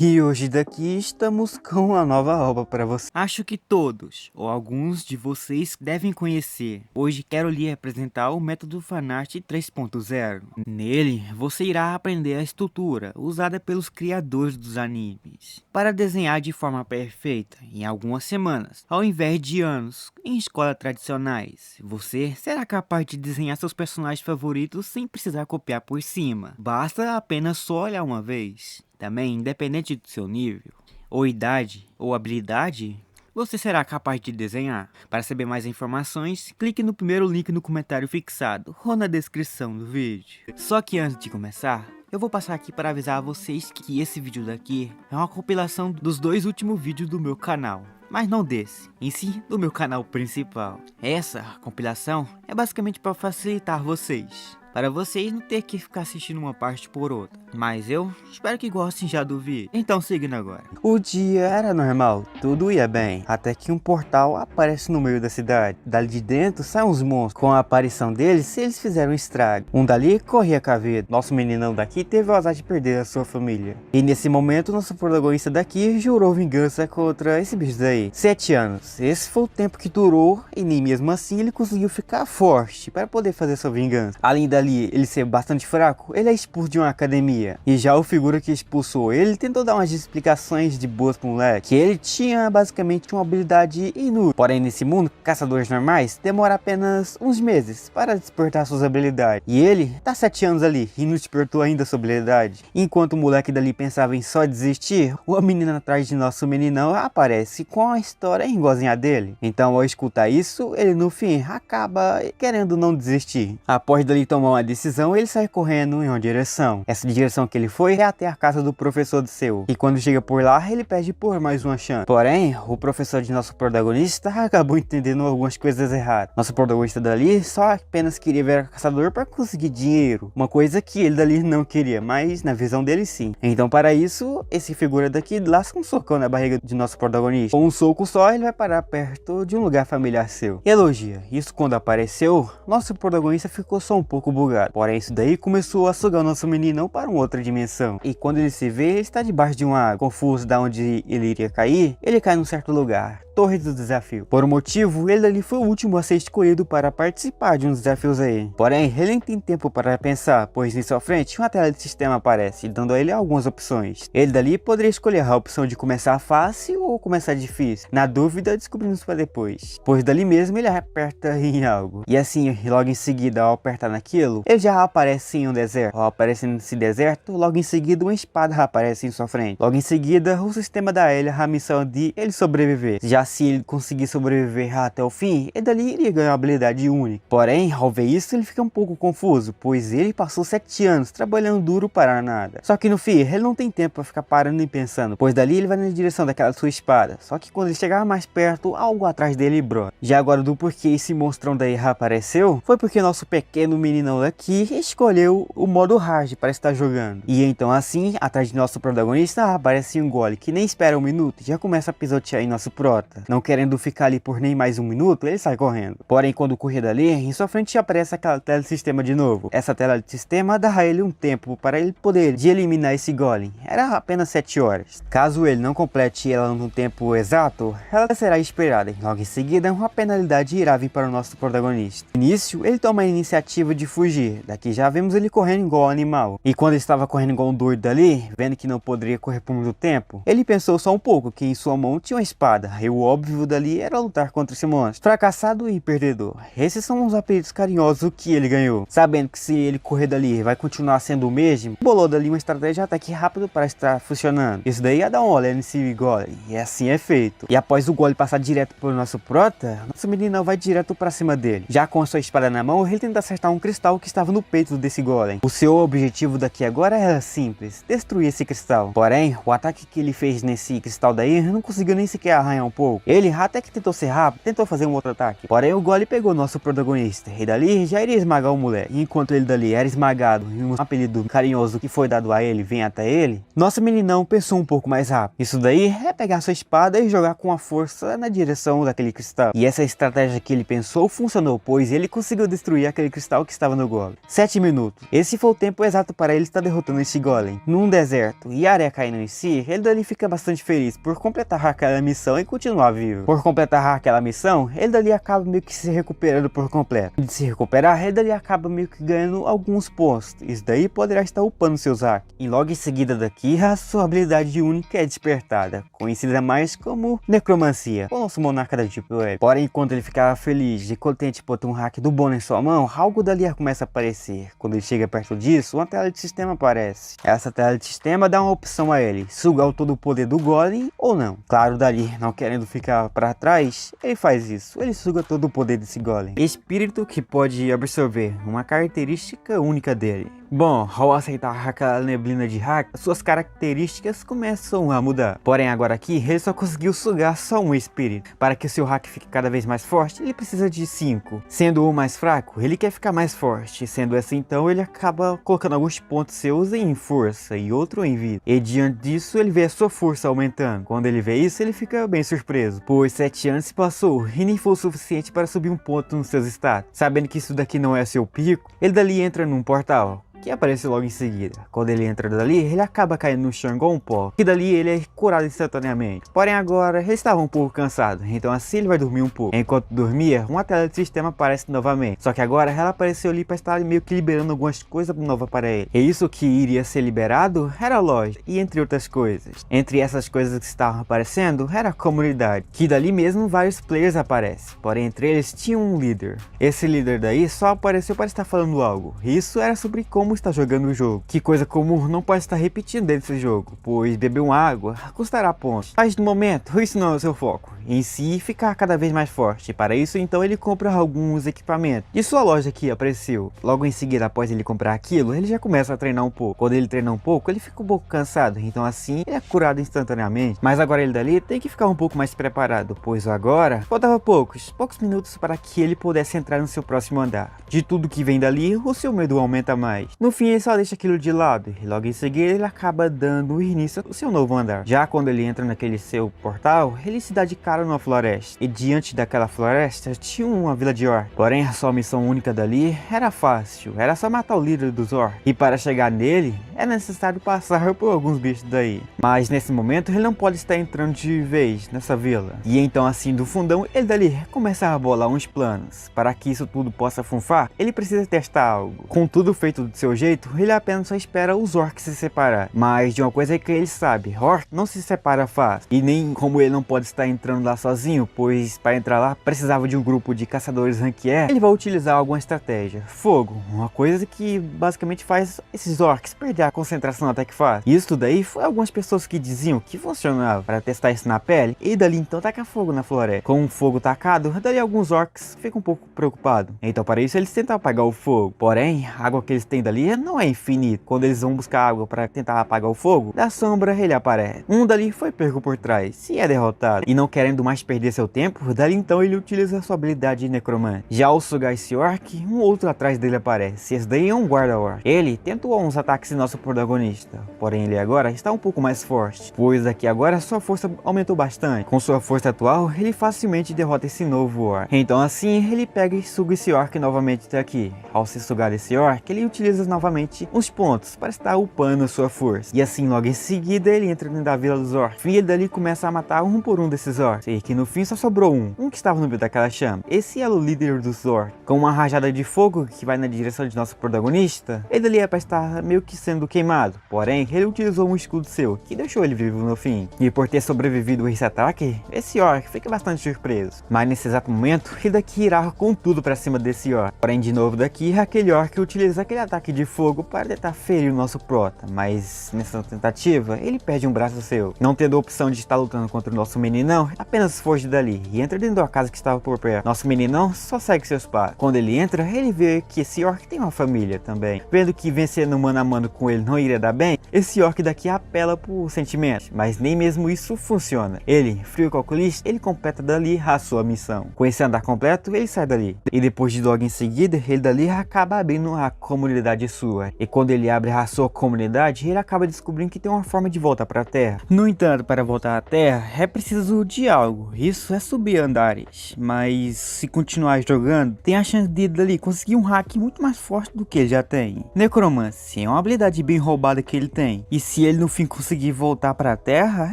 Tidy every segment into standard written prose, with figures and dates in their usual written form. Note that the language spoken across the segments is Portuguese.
E hoje daqui estamos com uma nova obra para você. Acho que todos, ou alguns de vocês devem conhecer. Hoje quero lhe apresentar o método Fanart 3.0. Nele, você irá aprender a estrutura usada pelos criadores dos animes para desenhar de forma perfeita em algumas semanas, ao invés de anos em escolas tradicionais. Você será capaz de desenhar seus personagens favoritos sem precisar copiar por cima. Basta apenas só olhar uma vez. Também, independente do seu nível, ou idade, ou habilidade, você será capaz de desenhar. Para saber mais informações, clique no primeiro link no comentário fixado ou na descrição do vídeo. Só que antes de começar, eu vou passar aqui para avisar a vocês que esse vídeo daqui é uma compilação dos dois últimos vídeos do meu canal. Mas não desse, em si do meu canal principal. Essa compilação é basicamente para facilitar vocês, para vocês não ter que ficar assistindo uma parte por outra. Mas eu espero que gostem já do vídeo. Então seguindo agora. O dia era normal, tudo ia bem, até que um portal aparece no meio da cidade. Dali de dentro saem uns monstros. Com a aparição deles, eles fizeram um estrago. Um dali corria com a vida. Nosso meninão daqui teve o azar de perder a sua família. E nesse momento, nosso protagonista daqui jurou vingança contra esse bicho daí. 7 anos. Esse foi o tempo que durou, e nem mesmo assim ele conseguiu ficar forte para poder fazer sua vingança. Além dali ele ser bastante fraco, ele é expulso de uma academia. E já o figura que expulsou ele tentou dar umas explicações de boas pro moleque, que ele tinha basicamente uma habilidade inútil. Porém, nesse mundo, caçadores normais demoram apenas uns meses para despertar suas habilidades. E ele tá 7 anos ali e não despertou ainda sua habilidade. Enquanto o moleque dali pensava em só desistir, uma menina atrás de nosso meninão aparece com a história igualzinha dele. Então, ao escutar isso, ele no fim acaba querendo não desistir. Após dali tomar uma decisão, ele sai correndo em uma direção. Essa direção que ele foi é até a casa do professor do seu. E quando chega por lá, ele pede por mais uma chance. Porém, o professor de nosso protagonista acabou entendendo algumas coisas erradas. Nosso protagonista dali só apenas queria ver o caçador para conseguir dinheiro. Uma coisa que ele dali não queria, mas na visão dele sim. Então para isso, esse figura daqui lasca um socão na barriga de nosso protagonista. Com um soco só, ele vai parar perto de um lugar familiar seu. E elogia. Isso quando apareceu, nosso protagonista ficou só um pouco bugado. Porém, isso daí começou a sugar o nosso meninão para uma outra dimensão. E quando ele se vê, ele está debaixo de uma água. Confuso de onde ele iria cair, ele cai num certo lugar. Torre do desafio. Por um motivo, ele ali foi o último a ser escolhido para participar de uns desafios aí. Porém, ele nem tem tempo para pensar, pois em sua frente uma tela de sistema aparece, dando a ele algumas opções. Ele dali poderia escolher a opção de começar fácil ou começar difícil. Na dúvida, descobrimos para depois. Pois dali mesmo ele aperta em algo. E assim, logo em seguida, ao apertar naquilo, ele já aparece em um deserto. Ao aparecer nesse deserto, logo em seguida uma espada aparece em sua frente. Logo em seguida, o sistema dá a ele a missão de ele sobreviver. Já se ele conseguir sobreviver até o fim, ele dali iria ganhar uma habilidade única. Porém, ao ver isso, ele fica um pouco confuso, pois ele passou 7 anos trabalhando duro para nada. Só que no fim, ele não tem tempo para ficar parando e pensando, pois dali ele vai na direção daquela sua espada. Só que quando ele chegar mais perto, algo atrás dele brota. Já agora do porquê esse monstrão daí apareceu, foi porque nosso pequeno meninão daqui escolheu o modo hard para estar jogando. E então assim, atrás de nosso protagonista, aparece um golem que nem espera um minuto e já começa a pisotear em nosso prota. Não querendo ficar ali por nem mais um minuto, ele sai correndo. Porém, quando correr dali, em sua frente aparece aquela tela de sistema de novo. Essa tela de sistema dá a ele um tempo para ele poder eliminar esse golem. Era apenas 7 horas. Caso ele não complete ela no tempo exato, ela será esperada. Logo em seguida, uma penalidade irá vir para o nosso protagonista. No início, ele toma a iniciativa de fugir. Daqui já vemos ele correndo igual um animal. E quando ele estava correndo igual um doido dali, vendo que não poderia correr por muito tempo, ele pensou só um pouco que em sua mão tinha uma espada. E o óbvio dali era lutar contra esse monstro. Fracassado e perdedor. Esses são os apelidos carinhosos que ele ganhou. Sabendo que se ele correr dali vai continuar sendo o mesmo, bolou dali uma estratégia até que rápido para estar funcionando. Isso daí ia dar um olé nesse golem. E assim é feito. E após o golem passar direto pelo nosso prota, nosso meninão vai direto para cima dele. Já com a sua espada na mão, ele tenta acertar um cristal que estava no peito desse golem. O seu objetivo daqui agora era simples: destruir esse cristal. Porém, o ataque que ele fez nesse cristal daí não conseguiu nem sequer arranhar um pouco. pouco. Ele até que tentou ser rápido, tentou fazer um outro ataque. Porém o Golem pegou nosso protagonista. E dali já iria esmagar o moleque. E enquanto ele dali era esmagado e um apelido carinhoso que foi dado a ele vem até ele, nosso meninão pensou um pouco mais rápido. Isso daí é pegar sua espada e jogar com a força na direção daquele cristal. E essa estratégia que ele pensou funcionou, pois ele conseguiu destruir aquele cristal que estava no Golem. 7 minutos. Esse foi o tempo exato para ele estar derrotando esse Golem. Num deserto e a areia caindo em si, ele dali fica bastante feliz por completar aquela missão e continuar vivo. Por completar aquela missão, ele dali acaba meio que se recuperando por completo. De se recuperar, ele dali acaba meio que ganhando alguns pontos. Isso daí poderá estar upando seus hacks. E logo em seguida daqui, a sua habilidade única é despertada, conhecida mais como necromancia, o nosso monarca da Deep Web. Porém, enquanto ele ficava feliz e contente por ter um hack do Bono em sua mão, algo dali começa a aparecer. Quando ele chega perto disso, uma tela de sistema aparece. Essa tela de sistema dá uma opção a ele, sugar todo o poder do Golem ou não. Claro, dali, não querendo ficar para trás, ele faz isso, ele suga todo o poder desse Golem. Espírito que pode absorver uma característica única dele. Bom, ao aceitar aquela neblina de hack, suas características começam a mudar. Porém agora aqui, ele só conseguiu sugar só um espírito. Para que o seu hack fique cada vez mais forte, ele precisa de 5. Sendo o mais fraco, ele quer ficar mais forte. Sendo assim então, ele acaba colocando alguns pontos seus em força e outro em vida. E diante disso, ele vê a sua força aumentando. Quando ele vê isso, ele fica bem surpreso, pois 7 anos se passou e nem foi o suficiente para subir um ponto nos seus status. Sabendo que isso daqui não é seu pico, ele dali entra num portal que aparece logo em seguida. Quando ele entra dali, ele acaba caindo no chão igual um pó, que dali ele é curado instantaneamente. Porém agora, ele estava um pouco cansado, então assim ele vai dormir um pouco. Enquanto dormia, uma tela de sistema aparece novamente, só que agora ela apareceu ali para estar meio que liberando algumas coisas novas para ele. E isso que iria ser liberado era a loja, e entre outras coisas. Entre essas coisas que estavam aparecendo, era a comunidade, que dali mesmo vários players aparecem. Porém entre eles tinha um líder. Esse líder daí só apareceu para estar falando algo. Isso era sobre como está jogando o jogo, que coisa comum não pode estar repetindo desse jogo, pois beber uma água custará pontos. Mas no momento, isso não é o seu foco, em si ficar cada vez mais forte. Para isso então ele compra alguns equipamentos de sua loja que apareceu. Logo em seguida, após ele comprar aquilo, ele já começa a treinar um pouco. Quando ele treina um pouco, ele fica um pouco cansado, então assim ele é curado instantaneamente. Mas agora ele dali tem que ficar um pouco mais preparado, pois agora faltava poucos minutos para que ele pudesse entrar no seu próximo andar. De tudo que vem dali, o seu medo aumenta mais. No fim ele só deixa aquilo de lado e logo em seguida ele acaba dando início ao seu novo andar. Já quando ele entra naquele seu portal, ele se dá de cara numa floresta. E diante daquela floresta tinha uma vila de orcs. Porém a sua missão única dali era fácil, era só matar o líder dos orcs. E para chegar nele, é necessário passar por alguns bichos daí. Mas nesse momento ele não pode estar entrando de vez nessa vila. E então assim do fundão, ele dali começa a bolar uns planos. Para que isso tudo possa funfar, ele precisa testar algo. Com tudo feito do seu jeito, ele apenas só espera os orcs se separar. Mas de uma coisa é que ele sabe, orc não se separa fácil. E nem como ele não pode estar entrando lá sozinho, pois para entrar lá precisava de um grupo de caçadores ranquear, ele vai utilizar alguma estratégia. Fogo, uma coisa que basicamente faz esses orcs perder a concentração até que faz. Isso daí foi algumas pessoas que diziam que funcionava para testar isso na pele, e dali então taca fogo na floresta. Com o fogo tacado, dali alguns orcs ficam um pouco preocupados. Então para isso eles tentam apagar o fogo. Porém, a água que eles têm dali não é infinita. Quando eles vão buscar água para tentar apagar o fogo, da sombra ele aparece. Um dali foi pego por trás e é derrotado. E não querendo mais perder seu tempo, dali então ele utiliza sua habilidade de necromante. Já ao sugar esse orc, um outro atrás dele aparece. Esse daí é um guarda-orc. Ele tentou uns ataques em nosso protagonista, porém ele agora está um pouco mais forte, pois aqui agora sua força aumentou bastante. Com sua força atual, ele facilmente derrota esse novo orc. Então assim, ele pega e suga esse orc novamente daqui. Ao se sugar esse orc, ele utiliza novamente uns pontos para estar upando a sua força. E assim logo em seguida ele entra dentro da vila dos orcs. E ele dali começa a matar um por um desses orcs. E que no fim só sobrou um que estava no meio daquela chama. Esse é o líder dos orcs. Com uma rajada de fogo que vai na direção de nosso protagonista, ele dali é para estar meio que sendo queimado. Porém, ele utilizou um escudo seu, que deixou ele vivo no fim. E por ter sobrevivido a esse ataque, esse orc fica bastante surpreso. Mas nesse exato momento, ele daqui irá com tudo para cima desse orc. Porém, de novo daqui, aquele orc utiliza aquele ataque ataque de fogo para tentar ferir o nosso prota, mas nessa tentativa ele perde um braço seu. Não tendo a opção de estar lutando contra o nosso meninão, apenas foge dali e entra dentro da casa que estava por perto. Nosso meninão só segue seus passos. Quando ele entra, ele vê que esse orc tem uma família também. Vendo que vencer no mano a mano com ele não iria dar bem, esse orc daqui apela por sentimentos, mas nem mesmo isso funciona. Ele, frio e calculista, ele completa dali a sua missão. Com esse andar completo, ele sai dali. E depois de logo em seguida, ele dali acaba abrindo a comunidade sua. E quando ele abre a sua comunidade, ele acaba descobrindo que tem uma forma de voltar para a Terra. No entanto, para voltar à Terra, é preciso de algo. Isso é subir andares. Mas se continuar jogando, tem a chance de dali conseguir um hack muito mais forte do que ele já tem. Necromancy é uma habilidade bem roubada que ele tem. E se ele no fim conseguir voltar para a Terra,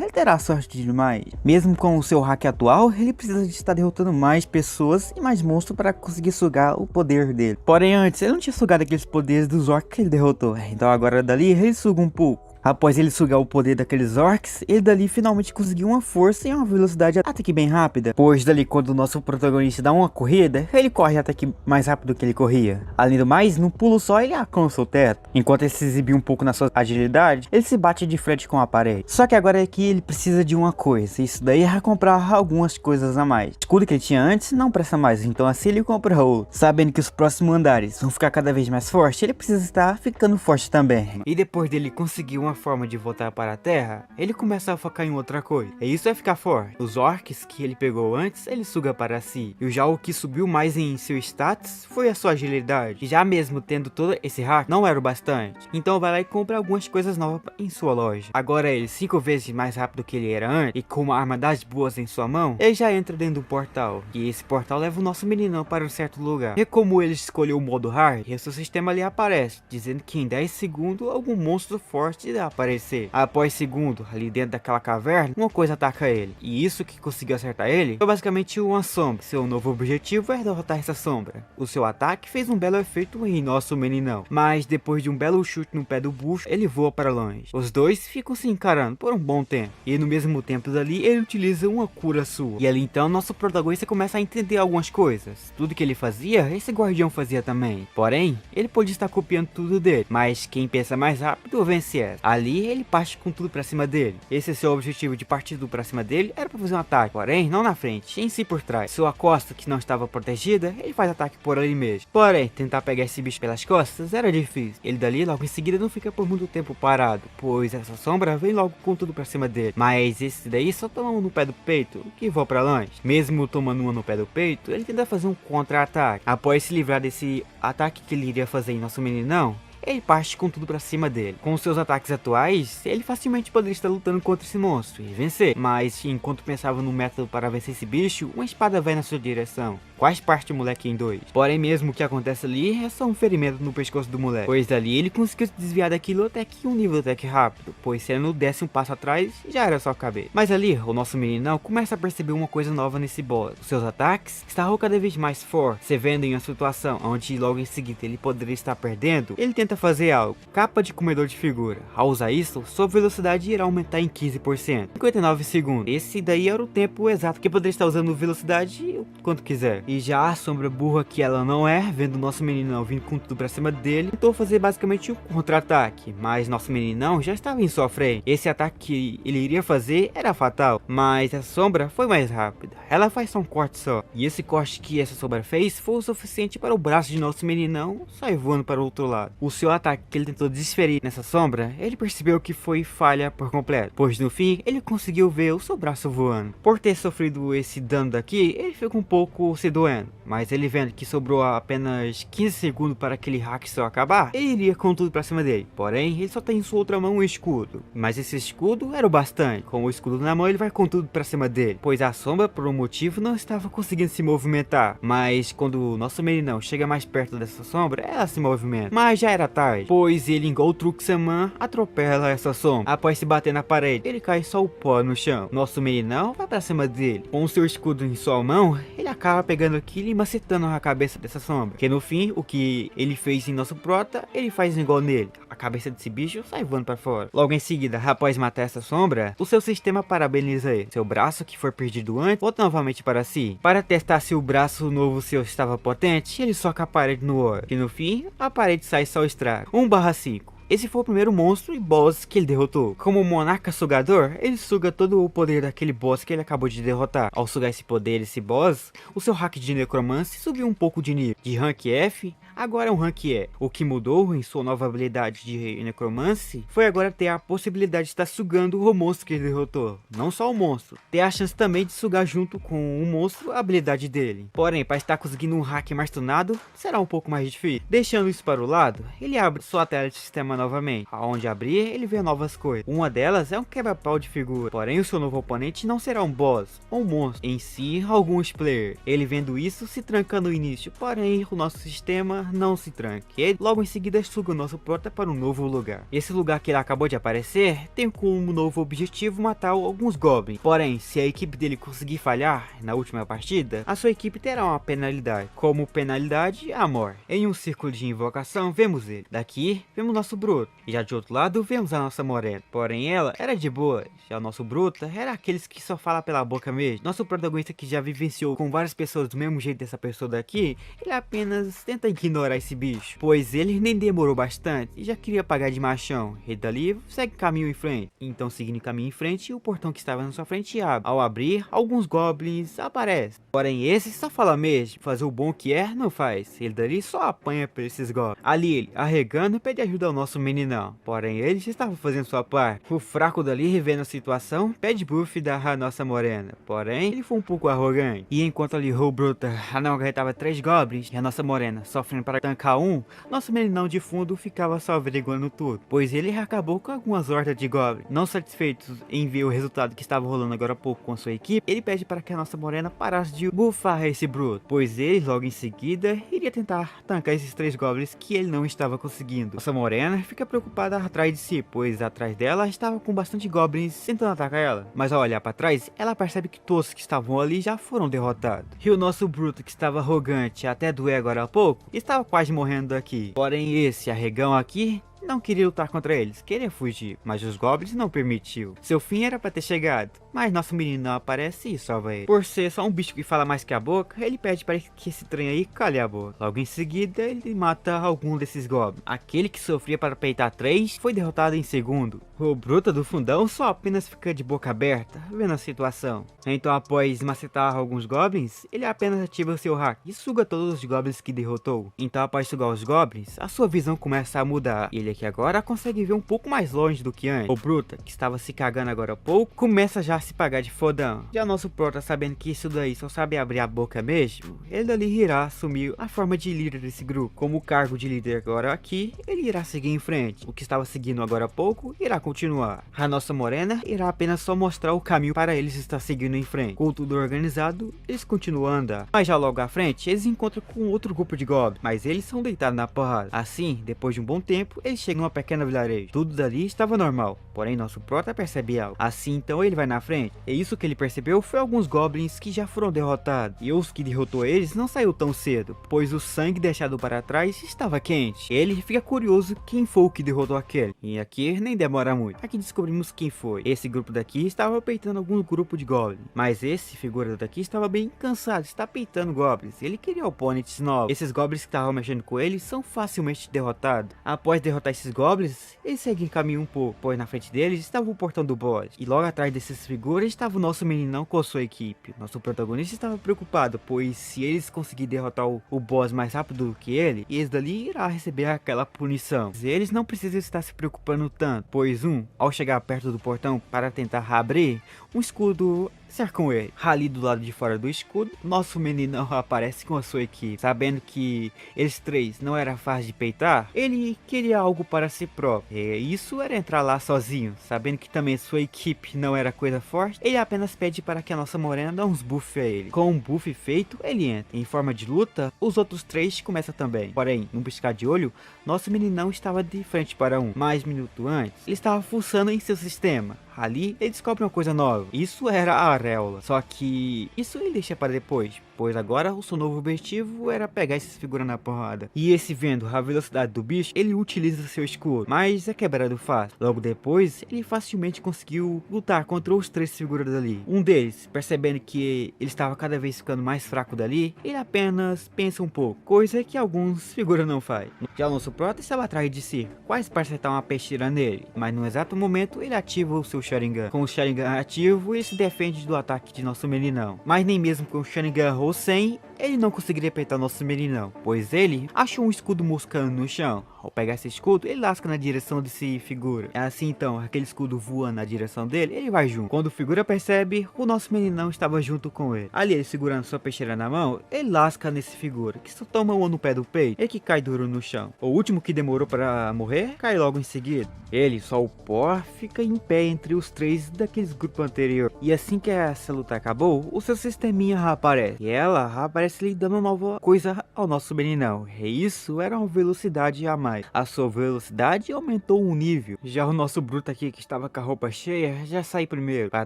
ele terá sorte demais. Mesmo com o seu hack atual, ele precisa de estar derrotando mais pessoas e mais monstros para conseguir sugar o poder dele. Porém antes, ele não tinha sugado aqueles poderes dos orcs que ele derrotou. Então agora dali ele suga um pouco. Após ele sugar o poder daqueles orcs, ele dali finalmente conseguiu uma força e uma velocidade até que bem rápida. Pois dali quando o nosso protagonista dá uma corrida, ele corre até que mais rápido do que ele corria. Além do mais, num pulo só ele alcança o teto. Enquanto ele se exibe um pouco na sua agilidade, ele se bate de frente com a parede. Só que agora aqui ele precisa de uma coisa, isso daí é comprar algumas coisas a mais. O escudo que ele tinha antes não presta mais, então assim ele compra outro. Sabendo que os próximos andares vão ficar cada vez mais fortes, ele precisa estar ficando forte também. E depois dele conseguir uma forma de voltar para a Terra, ele começa a focar em outra coisa. E isso é ficar forte. Os orcs que ele pegou antes, ele suga para si. E já o que subiu mais em seu status foi a sua agilidade. E já mesmo tendo todo esse hack, não era o bastante. Então vai lá e compra algumas coisas novas em sua loja. Agora ele 5 vezes mais rápido que ele era antes, e com uma arma das boas em sua mão, ele já entra dentro do portal. E esse portal leva o nosso meninão para um certo lugar. E como ele escolheu o modo hard, o seu sistema ali aparece, dizendo que em 10 segundos algum monstro forte irá aparecer. Após segundo, ali dentro daquela caverna, uma coisa ataca ele. E isso que conseguiu acertar ele foi basicamente uma sombra. Seu novo objetivo é derrotar essa sombra. O seu ataque fez um belo efeito em nosso meninão. Mas depois de um belo chute no pé do bucho, ele voa para longe. Os dois ficam se encarando por um bom tempo. E no mesmo tempo dali, ele utiliza uma cura sua. E ali então, nosso protagonista começa a entender algumas coisas. Tudo que ele fazia, esse guardião fazia também. Porém, ele pode estar copiando tudo dele. Mas quem pensa mais rápido vence essa. Ali, ele parte com tudo pra cima dele. Esse é seu objetivo de partir tudo pra cima dele, era pra fazer um ataque, porém não na frente, em si por trás. Sua costa que não estava protegida, ele faz ataque por ali mesmo. Porém, tentar pegar esse bicho pelas costas era difícil. Ele dali logo em seguida não fica por muito tempo parado, pois essa sombra vem logo com tudo pra cima dele. Mas esse daí só toma um no pé do peito, que voa pra longe. Mesmo tomando uma no pé do peito, ele tenta fazer um contra-ataque. Após se livrar desse ataque que ele iria fazer em nosso meninão, ele parte com tudo pra cima dele. Com seus ataques atuais, ele facilmente poderia estar lutando contra esse monstro e vencer. Mas enquanto pensava no método para vencer esse bicho, uma espada vai na sua direção. Quase parte o moleque em dois. Porém mesmo o que acontece ali é só um ferimento no pescoço do moleque. Pois dali ele conseguiu se desviar daquilo até que um nível até que rápido. Pois se ele não desse um passo atrás, já era só cabeça. Mas ali, o nosso meninão começa a perceber uma coisa nova nesse boss. Os seus ataques estavam cada vez mais fortes. Se vendo em uma situação onde logo em seguida ele poderia estar perdendo, ele tenta fazer algo. Capa de comedor de figura. Ao usar isso, sua velocidade irá aumentar em 15%. 59 segundos. Esse daí era o tempo exato que poderia estar usando velocidade o quanto quiser. E já a sombra burra que ela não é, vendo o nosso meninão vindo com tudo pra cima dele, tentou fazer basicamente um contra-ataque. Mas nosso meninão já estava em sua frente. Esse ataque que ele iria fazer era fatal. Mas a sombra foi mais rápida. Ela faz só um corte só. E esse corte que essa sombra fez foi o suficiente para o braço de nosso meninão sair voando para o outro lado. O seu ataque que ele tentou desferir nessa sombra, ele percebeu que foi falha por completo, pois no fim ele conseguiu ver o seu braço voando. Por ter sofrido esse dano daqui, ele ficou um pouco se doendo, mas ele vendo que sobrou apenas 15 segundos para aquele hack só acabar, ele iria com tudo pra cima dele. Porém, ele só tem em sua outra mão um escudo, mas esse escudo era o bastante. Com o escudo na mão, ele vai com tudo pra cima dele, pois a sombra por um motivo não estava conseguindo se movimentar. Mas quando o nosso meninão chega mais perto dessa sombra, ela se movimenta, mas já era tarde, pois ele, igual o Truxaman, atropela essa sombra. Após se bater na parede, ele cai só o pó no chão. Nosso meninão vai pra cima dele. Com o seu escudo em sua mão, ele acaba pegando aquilo e macetando a cabeça dessa sombra. Que no fim, o que ele fez em nosso prota, ele faz igual nele. A cabeça desse bicho sai voando pra fora. Logo em seguida, após matar essa sombra, o seu sistema parabeniza ele. Seu braço, que foi perdido antes, volta novamente para si. Para testar se o braço novo seu estava potente, ele soca a parede no ar. Que no fim, a parede sai só estrago. 1/5. Esse foi o primeiro monstro e boss que ele derrotou. Como monarca sugador, ele suga todo o poder daquele boss que ele acabou de derrotar. Ao sugar esse poder, esse boss, o seu hack de necromancy subiu um pouco de nível. De rank F, agora é um rank E. O que mudou em sua nova habilidade de necromancy foi agora ter a possibilidade de estar sugando o monstro que ele derrotou. Não só o monstro, ter a chance também de sugar junto com o monstro a habilidade dele. Porém, para estar conseguindo um hack mais tunado, será um pouco mais difícil. Deixando isso para o lado, ele abre sua tela de sistema novamente. Aonde abrir, ele vê novas coisas. Uma delas é um quebra-pau de figura. Porém, o seu novo oponente não será um boss ou um monstro, em si, alguns player. Ele vendo isso, se tranca no início. Porém, o nosso sistema não se tranca. Ele logo em seguida suga o nosso prota para um novo lugar. Esse lugar que ele acabou de aparecer tem como novo objetivo matar alguns goblins. Porém, se a equipe dele conseguir falhar na última partida, a sua equipe terá uma penalidade. Como penalidade, a morte. Em um círculo de invocação, vemos ele. Daqui, vemos nosso bruto. E já de outro lado, vemos a nossa morena. Porém, ela era de boa. Já o nosso bruta era aqueles que só fala pela boca mesmo. Nosso protagonista que já vivenciou com várias pessoas do mesmo jeito dessa pessoa daqui, ele apenas tenta ignorar esse bicho. Pois ele nem demorou bastante e já queria pagar de machão. Ele dali segue caminho em frente. Então, seguindo o caminho em frente, o portão que estava na sua frente abre. Ao abrir, alguns goblins aparecem. Porém, esse só fala mesmo. Fazer o bom que é, não faz. Ele dali só apanha por esses goblins. Ali ele, arregando, pede ajuda ao nosso meninão. Porém, ele já estava fazendo sua parte. O fraco dali, revendo a situação, pede buff da nossa morena. Porém, ele foi um pouco arrogante. E enquanto ali o bruta não agarretava 3 goblins e a nossa morena sofrendo para tancar um, nosso meninão de fundo ficava só averiguando tudo. Pois ele acabou com algumas hordas de goblins. Não satisfeitos em ver o resultado que estava rolando agora há pouco com a sua equipe, ele pede para que a nossa morena parasse de buffar esse bruto. Pois ele, logo em seguida, iria tentar tancar esses 3 goblins que ele não estava conseguindo. Nossa morena fica preocupada atrás de si, pois atrás dela estava com bastante goblins tentando atacar ela. Mas ao olhar para trás, ela percebe que todos que estavam ali já foram derrotados. E o nosso bruto, que estava arrogante até doer agora há pouco, estava quase morrendo aqui. Porém, esse arregão aqui não queria lutar contra eles, queria fugir, mas os goblins não permitiu. Seu fim era para ter chegado, mas nosso menino não aparece e salva ele. Por ser só um bicho que fala mais que a boca, ele pede para que esse trem aí cale a boca. Logo em seguida, ele mata algum desses goblins. Aquele que sofria para peitar 3 foi derrotado em segundo. O bruto do fundão só apenas fica de boca aberta, vendo a situação. Então, após macetar alguns goblins, ele apenas ativa o seu hack e suga todos os goblins que derrotou. Então, após sugar os goblins, a sua visão começa a mudar. Ele aqui agora consegue ver um pouco mais longe do que antes. O bruta, que estava se cagando agora há pouco, começa já a se pagar de fodão. Já nosso prota, sabendo que isso daí só sabe abrir a boca mesmo, ele dali irá assumir a forma de líder desse grupo. Como o cargo de líder agora aqui, ele irá seguir em frente. O que estava seguindo agora há pouco irá continuar. A nossa morena irá apenas só mostrar o caminho para eles estar seguindo em frente. Com tudo organizado, eles continuam a andar. Mas já logo à frente, eles encontram com outro grupo de goblins, mas eles são deitados na porrada. Assim, depois de um bom tempo, eles chegam a uma pequena vilarejo. Tudo dali estava normal, porém nosso prota percebe algo. Assim, então ele vai na frente. E isso que ele percebeu foi alguns goblins que já foram derrotados. E os que derrotou eles não saiu tão cedo, pois o sangue deixado para trás estava quente. Ele fica curioso quem foi o que derrotou aquele. E aqui nem demora muito. Aqui descobrimos quem foi. Esse grupo daqui estava peitando algum grupo de goblins. Mas esse figura daqui estava bem cansado, está peitando goblins. Ele queria oponentes novos. Esses goblins que estavam mexendo com ele são facilmente derrotados. Após derrotar esses goblins, eles seguem caminho um pouco, pois na frente deles estava o portão do boss. E logo atrás dessas figuras estava o nosso meninão com a sua equipe. Nosso protagonista estava preocupado, pois se eles conseguirem derrotar o boss mais rápido do que ele, eles dali irá receber aquela punição. Eles não precisam estar se preocupando tanto, pois ao chegar perto do portão para tentar abrir, um escudo cercam ele. Ali do lado de fora do escudo, nosso meninão aparece com a sua equipe. Sabendo que eles 3 não era fácil de peitar, ele queria algo para si próprio. E isso era entrar lá sozinho. Sabendo que também sua equipe não era coisa forte, ele apenas pede para que a nossa morena dê uns buffs a ele. Com um buff feito, ele entra. Em forma de luta, os outros 3 começam também. Porém, num piscar de olho, nosso meninão estava de frente para um. Mais minuto antes, ele estava fuçando em seu sistema. Ali, ele descobre uma coisa nova. Isso era a auréola. Só que isso ele deixa para depois, pois agora o seu novo objetivo era pegar esses figuras na porrada. E esse vendo a velocidade do bicho, ele utiliza seu escudo, mas é quebrado fácil. Logo depois, ele facilmente conseguiu lutar contra os 3 figuras dali. Um deles, percebendo que ele estava cada vez ficando mais fraco dali, ele apenas pensa um pouco, coisa que alguns figuras não fazem. Já o nosso prota estava atrás de si, quase para acertar uma peixeira nele, mas no exato momento ele ativa o seu Sharingan. Com o Sharingan ativo, ele se defende do ataque de nosso meninão, mas nem mesmo com o Sharingan ou sem, ele não conseguiria apertar nosso meninão, pois ele achou um escudo moscando no chão. Ao pegar esse escudo, ele lasca na direção desse figura. Assim então, aquele escudo voando na direção dele, ele vai junto. Quando o figura percebe, o nosso meninão estava junto com ele. Ali ele segurando sua peixeira na mão, ele lasca nesse figura, que só toma um no pé do peito e que cai duro no chão. O último que demorou para morrer, cai logo em seguida. Ele, só o pó, fica em pé entre os 3 daqueles grupos anteriores. E assim que essa luta acabou, o seu sisteminha aparece. E ela aparece lhe dando uma nova coisa ao nosso meninão. E isso era uma velocidade a mais. A sua velocidade aumentou um nível. Já o nosso bruto aqui, que estava com a roupa cheia, já sai primeiro. Para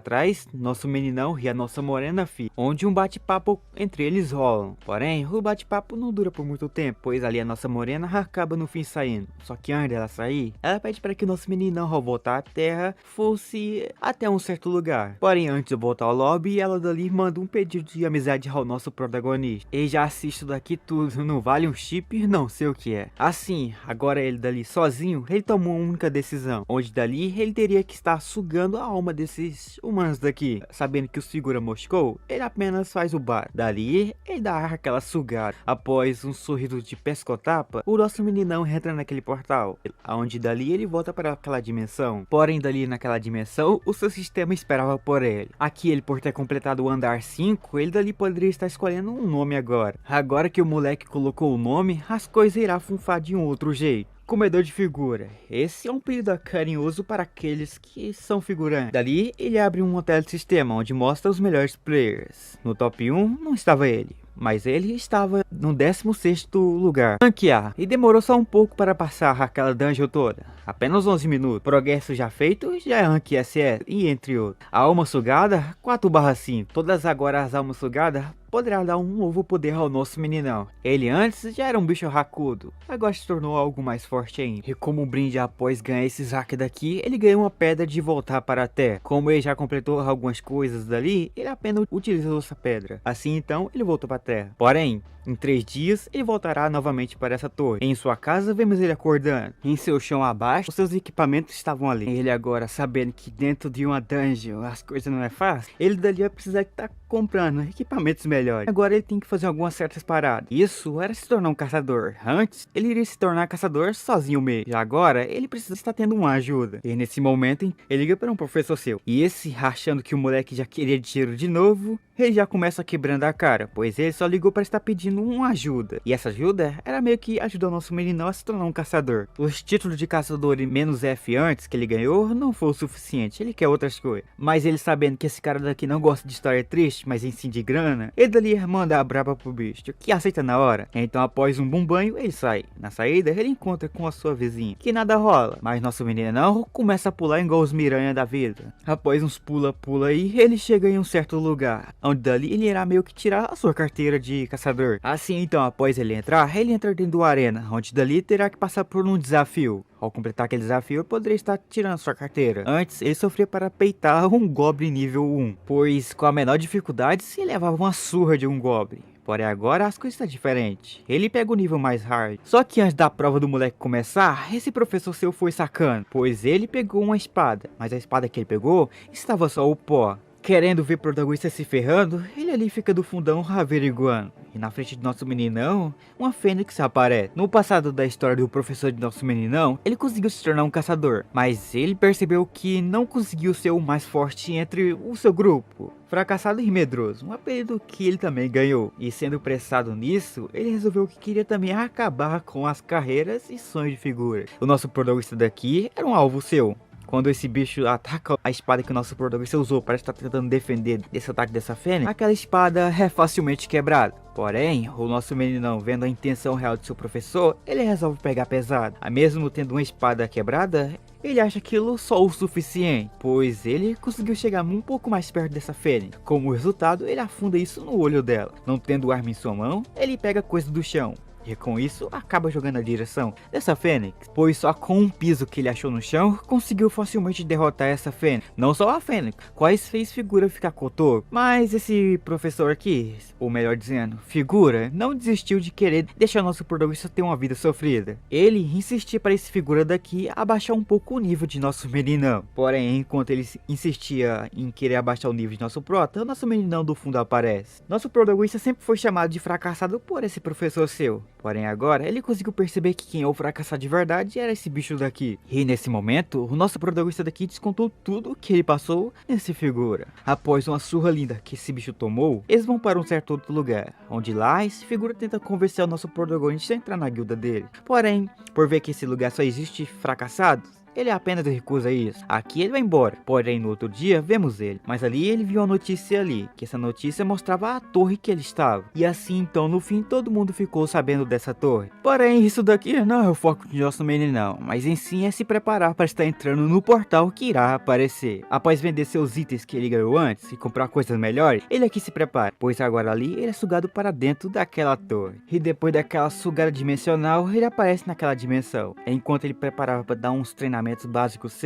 trás, nosso meninão e a nossa morena fi, onde um bate-papo entre eles rolam. Porém, o bate-papo não dura por muito tempo, pois ali a nossa morena acaba no fim saindo. Só que antes dela sair, ela pede para que o nosso meninão, ao voltar à terra, fosse até um certo lugar. Porém, antes de voltar ao lobby, ela dali manda um pedido de amizade ao nosso protagonista. E já assisto daqui tudo, não vale um chip, não sei o que é. Assim, agora ele dali sozinho, ele tomou uma única decisão, onde dali ele teria que estar sugando a alma desses humanos daqui. Sabendo que o figura moscou, ele apenas faz o bar. Dali, ele dá aquela sugada. Após um sorriso de pescotapa, o nosso meninão entra naquele portal, onde dali ele volta para aquela dimensão. Porém, dali naquela dimensão, o seu sistema esperava por ele. Aqui, ele por ter completado o andar 5, ele dali poderia estar escolhendo um nome agora. Agora que o moleque colocou o nome, as coisas irão funfar de um outro jeito. Comedor de figura. Esse é um apelido carinhoso para aqueles que são figurantes. Dali, ele abre um telesistema onde mostra os melhores players. No top 1 não estava ele, mas ele estava no 16º lugar. Ranquear. E demorou só um pouco para passar aquela dungeon toda. Apenas 11 minutos. Progresso já feito, já é Rank SS, e entre outros. A alma sugada, 4/5. Todas agora as almas sugadas poderá dar um novo poder ao nosso meninão. Ele antes já era um bicho racudo, agora se tornou algo mais forte ainda. E como um brinde após ganhar esses hacks daqui, ele ganhou uma pedra de voltar para a Terra. Como ele já completou algumas coisas dali, ele apenas utilizou essa pedra. Assim então, ele voltou para a Terra. Porém, em 3 dias, ele voltará novamente para essa torre. Em sua casa, vemos ele acordando. Em seu chão abaixo, os seus equipamentos estavam ali. Ele agora, sabendo que dentro de uma dungeon as coisas não é fácil, ele dali vai precisar estar comprando equipamentos melhores. Agora ele tem que fazer algumas certas paradas. Isso era se tornar um caçador. Antes, ele iria se tornar caçador sozinho mesmo. Já agora, ele precisa estar tendo uma ajuda. E nesse momento, hein, ele liga para um professor seu. E esse, achando que o moleque já queria dinheiro de novo, ele já começa quebrando a cara, pois ele só ligou para estar pedindo uma ajuda. E essa ajuda era meio que ajudar o nosso meninão a se tornar um caçador. Os títulos de caçador e menos F antes que ele ganhou não foi o suficiente, ele quer outras coisas. Mas ele sabendo que esse cara daqui não gosta de história triste, mas em sim de grana, ele dali manda a braba pro bicho, que aceita na hora. Então após um bom banho, ele sai. Na saída, ele encontra com a sua vizinha, que nada rola, mas nosso meninão começa a pular igual os miranha da vida. Após uns pula-pula aí, ele chega em um certo lugar, onde dali ele irá meio que tirar a sua carteira de caçador. Assim então, após ele entra dentro do arena, onde dali terá que passar por um desafio. Ao completar aquele desafio, ele poderia estar tirando sua carteira. Antes, ele sofria para peitar um Goblin nível 1, pois com a menor dificuldade se levava uma surra de um Goblin. Porém agora as coisas estão diferentes. Ele pega o nível mais hard. Só que antes da prova do moleque começar, esse professor seu foi sacando, pois ele pegou uma espada, mas a espada que ele pegou estava só o pó. Querendo ver o protagonista se ferrando, ele ali fica do fundão averiguando. E na frente do nosso meninão, uma fênix aparece. No passado da história do professor de nosso meninão, ele conseguiu se tornar um caçador, mas ele percebeu que não conseguiu ser o mais forte entre o seu grupo. Fracassado e medroso, um apelido que ele também ganhou. E sendo pressado nisso, ele resolveu que queria também acabar com as carreiras e sonhos de figura. O nosso protagonista daqui era um alvo seu. Quando esse bicho ataca a espada que o nosso protagonista usou para estar tentando defender desse ataque dessa fênix, aquela espada é facilmente quebrada. Porém, o nosso meninão, vendo a intenção real de seu professor, ele resolve pegar pesado. Mesmo tendo uma espada quebrada, ele acha aquilo só o suficiente, pois ele conseguiu chegar um pouco mais perto dessa fênix. Como resultado, ele afunda isso no olho dela. Não tendo arma em sua mão, ele pega coisa do chão. E com isso, acaba jogando na direção dessa fênix, pois só com um piso que ele achou no chão, conseguiu facilmente derrotar essa fênix. Não só a fênix, quais fez figura ficar cotor, mas esse professor aqui, ou melhor dizendo, figura, não desistiu de querer deixar nosso protagonista ter uma vida sofrida. Ele insistia para esse figura daqui abaixar um pouco o nível de nosso meninão. Porém, enquanto ele insistia em querer abaixar o nível de nosso prota, nosso meninão do fundo aparece. Nosso protagonista sempre foi chamado de fracassado por esse professor seu. Porém agora, ele conseguiu perceber que quem é o fracassado de verdade era esse bicho daqui. E nesse momento, o nosso protagonista daqui descontou tudo o que ele passou nesse figura. Após uma surra linda que esse bicho tomou, eles vão para um certo outro lugar, onde lá esse figura tenta convencer o nosso protagonista a entrar na guilda dele. Porém, por ver que esse lugar só existe fracassados, ele apenas recusa isso. Aqui ele vai embora. Porém, no outro dia, vemos ele. Mas ali ele viu a notícia ali. Que essa notícia mostrava a torre que ele estava. E assim, então, no fim, todo mundo ficou sabendo dessa torre. Porém, isso daqui não é o foco de nosso meninão. Mas em si é se preparar para estar entrando no portal que irá aparecer. Após vender seus itens que ele ganhou antes e comprar coisas melhores, ele aqui se prepara. Pois agora ali, ele é sugado para dentro daquela torre. E depois daquela sugada dimensional, ele aparece naquela dimensão. Enquanto ele preparava para dar uns treinamentos básicos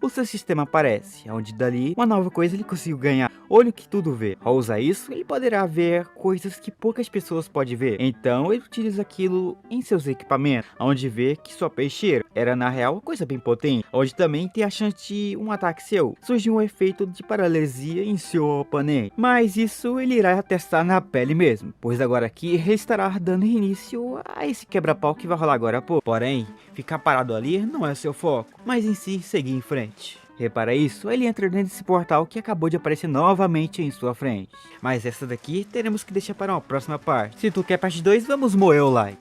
o seu sistema aparece, onde dali uma nova coisa ele conseguiu ganhar, olho que tudo vê. Ao usar isso, ele poderá ver coisas que poucas pessoas podem ver, então ele utiliza aquilo em seus equipamentos, onde vê que sua peixeira era na real uma coisa bem potente, onde também tem a chance de um ataque seu, surgiu um efeito de paralisia em seu oponente, mas isso ele irá testar na pele mesmo, pois agora aqui ele estará dando início a esse quebra-pau que vai rolar agora a pouco. Porém, ficar parado ali não é seu foco, mas em si seguir em frente. Repara isso, ele entra dentro desse portal que acabou de aparecer novamente em sua frente. Mas essa daqui teremos que deixar para uma próxima parte. Se tu quer parte 2, vamos moer o like.